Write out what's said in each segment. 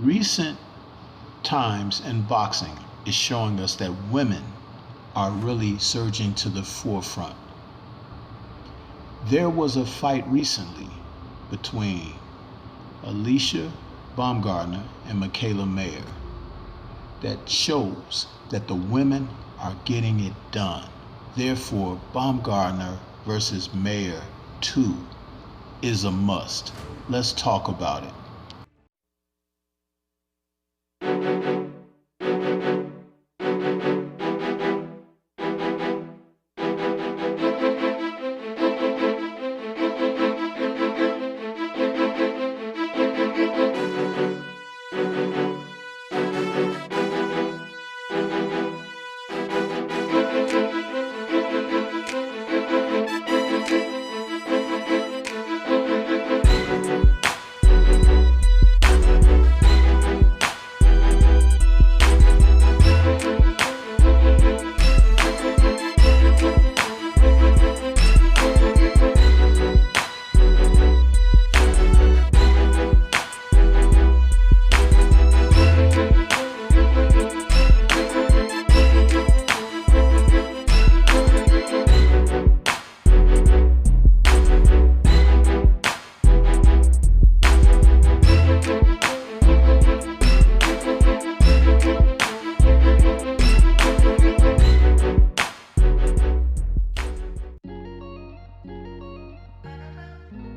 Recent times in boxing is showing us that women are really surging to the forefront. There was a fight recently between Alicia Baumgardner and Michaela Mayer that shows that the women are getting it done. Therefore, Baumgardner versus Mayer 2 is a must. Let's talk about it.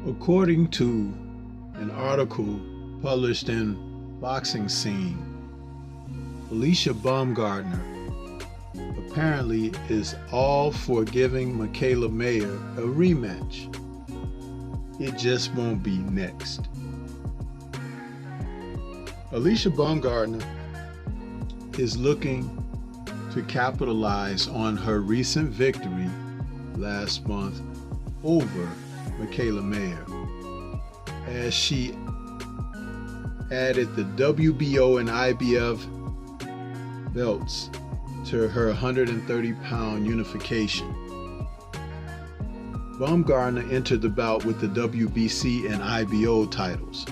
According to an article published in Boxing Scene, Alicia Baumgardner apparently is all for giving Michaela Mayer a rematch. It just won't be next. Alicia Baumgardner is looking to capitalize on her recent victory last month over Michaela Mayer, as she added the WBO and IBF belts to her 130-pound unification. Baumgardner entered the bout with the WBC and IBO titles.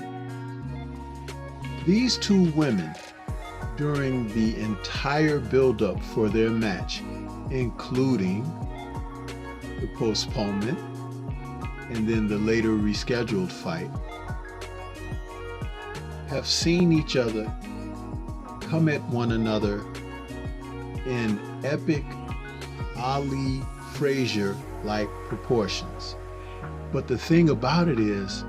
These two women, during the entire build-up for their match, including the postponement and then the later rescheduled fight, have seen each other come at one another in epic Ali Frazier-like proportions. But the thing about it is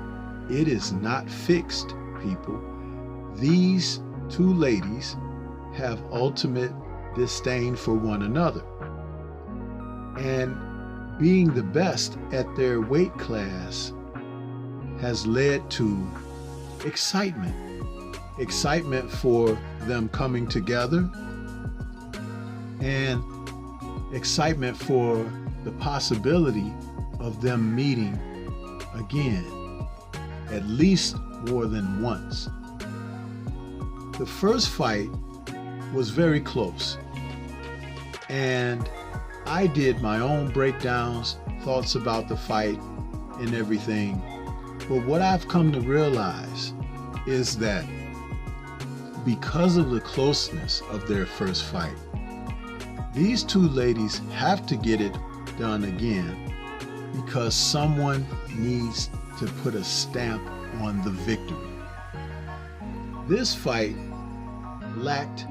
not fixed, people. These two ladies have ultimate disdain for one another. And being the best at their weight class has led to excitement. Excitement for them coming together and excitement for the possibility of them meeting again, at least more than once. The first fight was very close, and I did my own breakdowns, thoughts about the fight and everything. But what I've come to realize is that because of the closeness of their first fight, these two ladies have to get it done again, because someone needs to put a stamp on the victory. This fight lacked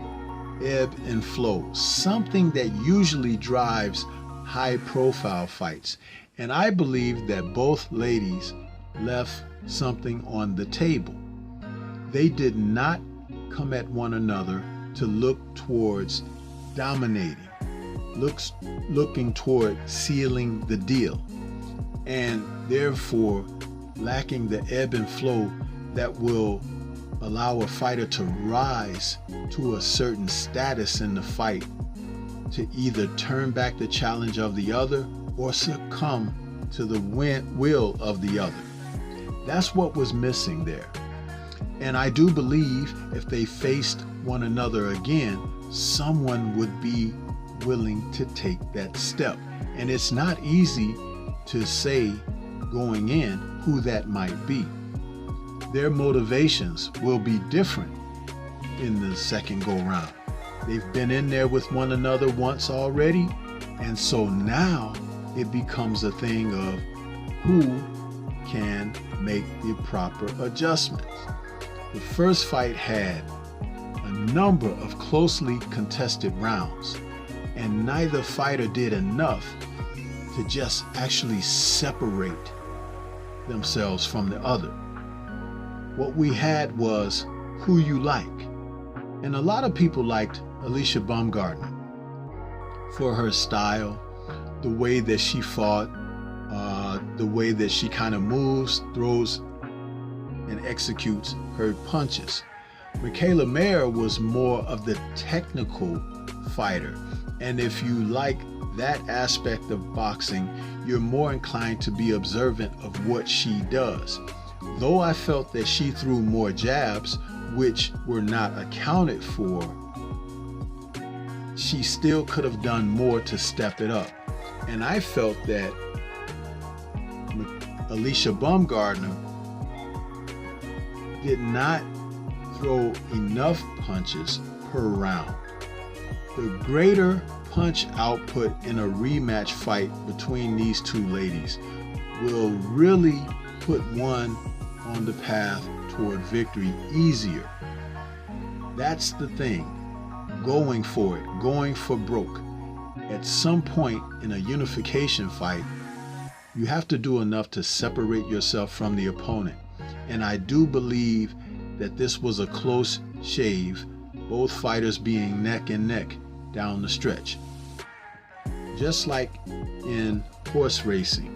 ebb and flow, something that usually drives high-profile fights. And I believe that both ladies left something on the table. They did not come at one another to look towards dominating, looking toward sealing the deal, and therefore lacking the ebb and flow that will allow a fighter to rise to a certain status in the fight, to either turn back the challenge of the other or succumb to the will of the other. That's what was missing there. And I do believe if they faced one another again, someone would be willing to take that step. And it's not easy to say going in who that might be. Their motivations will be different in the second go round. They've been in there with one another once already, and so now it becomes a thing of who can make the proper adjustments. The first fight had a number of closely contested rounds, and neither fighter did enough to just actually separate themselves from the other. What we had was who you like. And a lot of people liked Alicia Baumgardner for her style, the way that she fought, the way that she kind of moves, throws, and executes her punches. Mikaela Mayer was more of the technical fighter. And if you like that aspect of boxing, you're more inclined to be observant of what she does. Though I felt that she threw more jabs, which were not accounted for, she still could have done more to step it up. And I felt that Alicia Baumgardner did not throw enough punches per round. The greater punch output in a rematch fight between these two ladies will really put one on the path toward victory easier. That's the thing. Going for it, going for broke. At some point in a unification fight, you have to do enough to separate yourself from the opponent. And I do believe that this was a close shave, both fighters being neck and neck down the stretch. Just like in horse racing,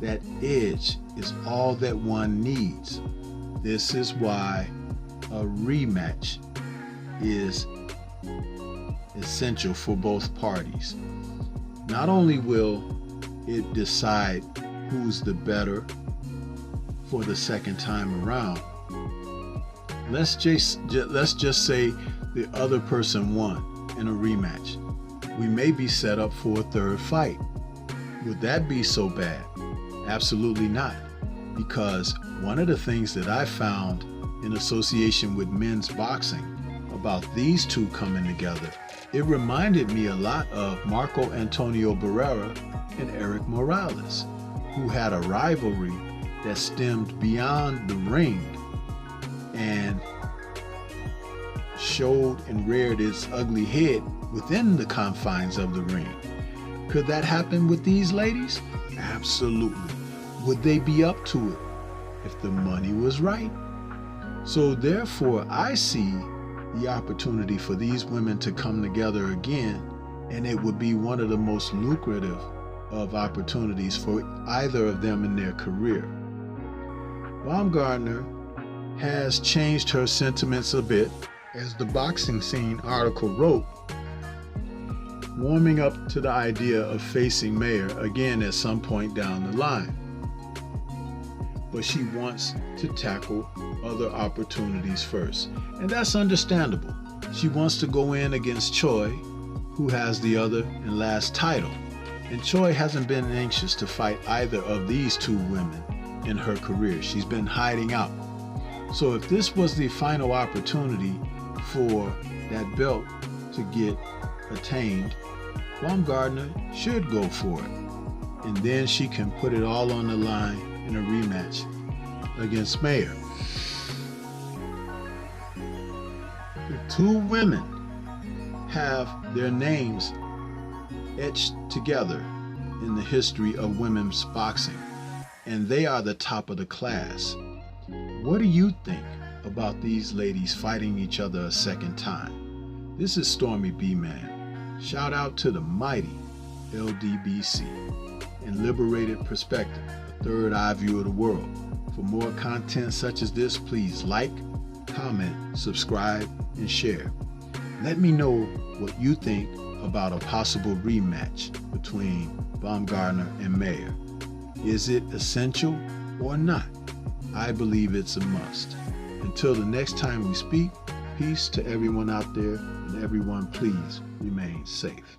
that edge is all that one needs. This is why a rematch is essential for both parties. Not only will it decide who's the better for the second time around, let's just say the other person won in a rematch. We may be set up for a third fight. Would that be so bad? Absolutely not. Because one of the things that I found in association with men's boxing about these two coming together, it reminded me a lot of Marco Antonio Barrera and Eric Morales, who had a rivalry that stemmed beyond the ring and showed and reared its ugly head within the confines of the ring. Could that happen with these ladies? Absolutely. Would they be up to it if the money was right? So therefore, I see the opportunity for these women to come together again, and it would be one of the most lucrative of opportunities for either of them in their career. Baumgardner has changed her sentiments a bit, as the Boxing Scene article wrote, warming up to the idea of facing Mayer again at some point down the line. But she wants to tackle other opportunities first, and that's understandable. She wants to go in against Choi, who has the other and last title, and Choi hasn't been anxious to fight either of these two women in her career. She's been hiding out. So if this was the final opportunity for that belt to get attained, Baumgardner should go for it, and then she can put it all on the line in a rematch against Mayer. The two women have their names etched together in the history of women's boxing, and they are the top of the class. What do you think about these ladies fighting each other a second time? This is Stormy B-Man. Shout out to the mighty LDBC and Liberated Perspective, a third eye view of the world. For more content such as this, please like, comment, subscribe, and share. Let me know what you think about a possible rematch between Baumgardner and Mayer. Is it essential or not? I believe it's a must. Until the next time we speak, peace to everyone out there, and everyone please remain safe.